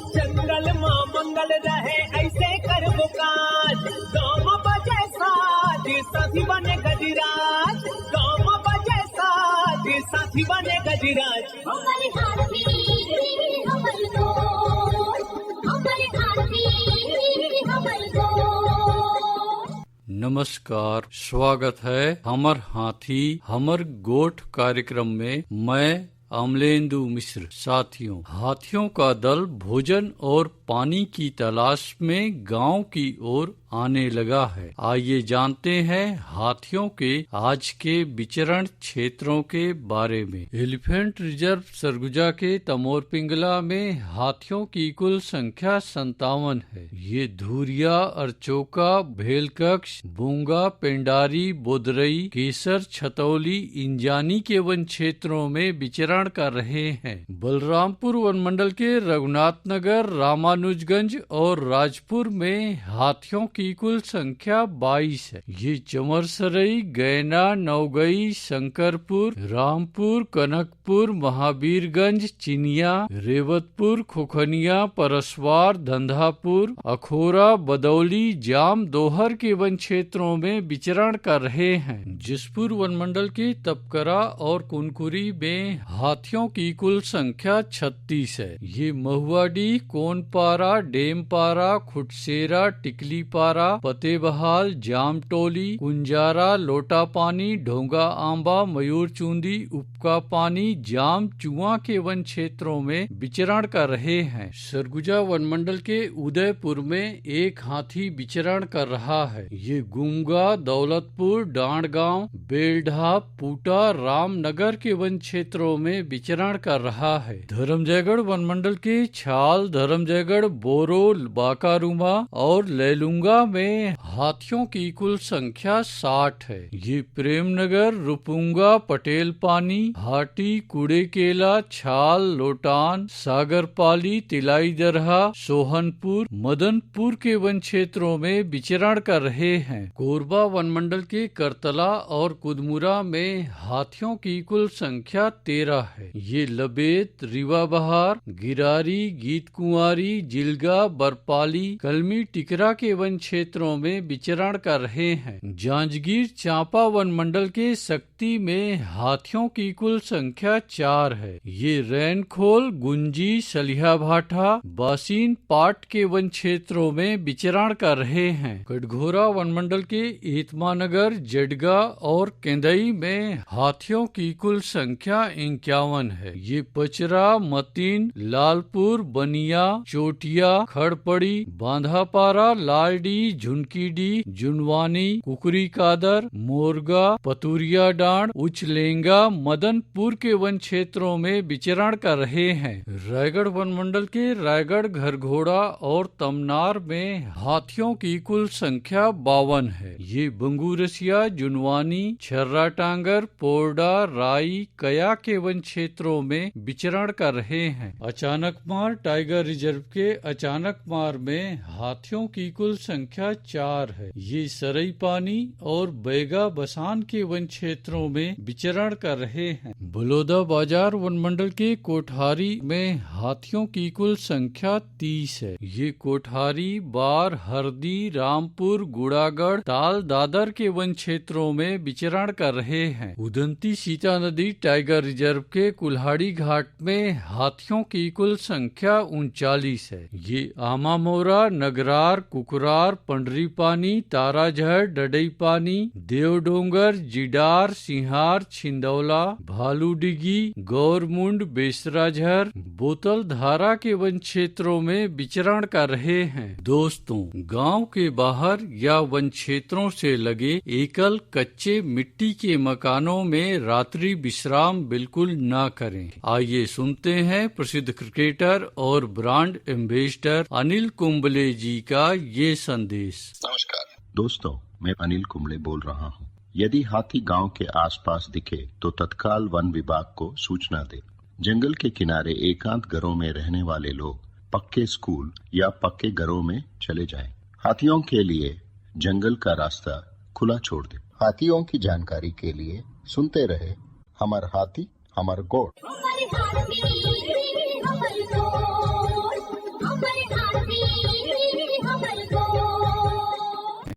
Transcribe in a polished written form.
जंगल मां मंगल रहे ऐसे कर काज, गाँव बजे साज साथी बने गजराज, गाँव बजे साज साथी बने गजराज। हमारे हाथी हमर दोस्त, हमारे हाथी हमर दोस्त। नमस्कार, स्वागत है हमर हाथी हमर गोठ कार्यक्रम में। मैं अमलेंदु मिश्र। साथियों, हाथियों का दल भोजन और पानी की तलाश में गांव की ओर आने लगा है। आइए जानते हैं हाथियों के आज के विचरण क्षेत्रों के बारे में। एलिफेंट रिजर्व सरगुजा के तमोर पिंगला में हाथियों की कुल संख्या 57 है। ये धुरिया, अरचोका, भेलकक्ष, बूंगा, पेंडारी, बोदरई, केसर, छतौली, इंजानी के वन क्षेत्रों में विचरण कर रहे हैं। बलरामपुर वन मंडल के रघुनाथ नगर, रामानुजगंज और राजपुर में हाथियों की कुल संख्या 22 है। ये चमरसरई, गैना, नवगई, शंकरपुर, रामपुर, कनकपुर, महावीरगंज, चिनिया, रेवतपुर, खोखनिया, परसवार, धंधापुर, अखोरा, बदौली, जाम, दोहर के वन क्षेत्रों में विचरण कर रहे हैं। जिसपुर वन मंडल के तपकरा और कुनकुरी में हाथियों की कुल संख्या 36 है। ये महुआडी, कोनपारा, डेमपारा, खुटसेरा, टिकलीपारा, फतेबहाल, जामटोली, कुंजारा, लोटापानी, ढोंगा आंबा, मयूरचूंदी, उपका पानी, जाम, चुआ के वन क्षेत्रों में विचरण कर रहे हैं। सरगुजा वन मंडल के उदयपुर में एक हाथी विचरण कर रहा है। ये गुंगा, दौलतपुर, डांडगांव, बेलढा, पूटा, रामनगर के वन क्षेत्रों में विचरण कर रहा है। धर्मजयगढ़ वन मंडल के छाल, धर्मजयगढ़, बोरो, बाकारूमा और लेलुंगा में हाथियों की कुल संख्या 60 है। ये प्रेमनगर, रुपुंगा, पटेल पानी, हाटी, कुड़ेकेला, छाल, लोटान, सागरपाली, तिलाई दरहा, सोहनपुर, मदनपुर के वन क्षेत्रों में विचरण कर रहे हैं। कोरबा वन मंडल के करतला और कुदमुरा में हाथियों की कुल संख्या 13 है। ये लबेत, रीवा बहार, गिरारी, गीत कुंवारी, जिलगा, बरपाली, कलमी, टिकरा के वन क्षेत्रों में विचरण कर रहे हैं। जांजगीर चांपा वन मंडल के शक्ति में हाथियों की कुल संख्या 4 है। ये रैनखोल, गुंजी, सलिहा भाठा, बासीन, पाट के वन क्षेत्रों में विचरण कर रहे हैं। कटघोरा वन मंडल के एतमानगर, जडगा और केंदई में हाथियों की कुल संख्या 51 है। ये पचरा, मतीन, लालपुर, बनिया, चोटिया, खड़पड़ी, बांधापारा, लालडी, झुनकीडी, जुनवानी, कुकरी कादर, मोरगा, पतुरिया डांड, उचलेंगा, मदनपुर के वन क्षेत्रों में विचरण कर रहे हैं। रायगढ़ वन मंडल के रायगढ़, घरघोड़ा और तमनार में हाथियों की कुल संख्या 52 है। ये बंगूरसिया, जुनवानी, छर्रा टांगर, पोरडा, राई, कया के वन क्षेत्रों में विचरण कर रहे हैं। अचानकमार टाइगर रिजर्व के अचानकमार में हाथियों की कुल संख्या 4 है। ये सरई पानी और बैगा बसान के वन क्षेत्रों में विचरण कर रहे हैं। बलौदा बाजार वन मंडल के कोठारी में हाथियों की कुल संख्या 30 है। ये कोठारी, बार, हरदी, रामपुर, गुड़ागढ़, ताल, दादर के वन क्षेत्रों में विचरण कर रहे हैं। उदंती सीता नदी टाइगर रिजर्व के कुल्हाड़ी घाट में हाथियों की कुल संख्या 39 है। ये आमामोरा, नगरार, कुकरार, पंडरी पानी, ताराझर, डडई पानी, देवडोंगर, जिडार, सिंहार, छिंदौला, भालूडिगी, गौरमुंड, बेसराझर, बोतल धारा के वन क्षेत्रों में विचरण कर रहे हैं। दोस्तों, गांव के बाहर या वन क्षेत्रों से लगे एकल कच्चे मिट्टी के मकानों में रात्रि विश्राम बिल्कुल न करें। आइए सुनते हैं प्रसिद्ध क्रिकेटर और ब्रांड एम्बेसडर अनिल कुंबले जी का ये संदेश। नमस्कार दोस्तों, मैं अनिल कुंबले बोल रहा हूँ। यदि हाथी गांव के आसपास दिखे तो तत्काल वन विभाग को सूचना दे। जंगल के किनारे एकांत घरों में रहने वाले लोग पक्के स्कूल या पक्के घरों में चले जाएं। हाथियों के लिए जंगल का रास्ता खुला छोड़ दे। हाथियों की जानकारी के लिए सुनते रहे हमर हाथी हमर गोठ। हमर हाथी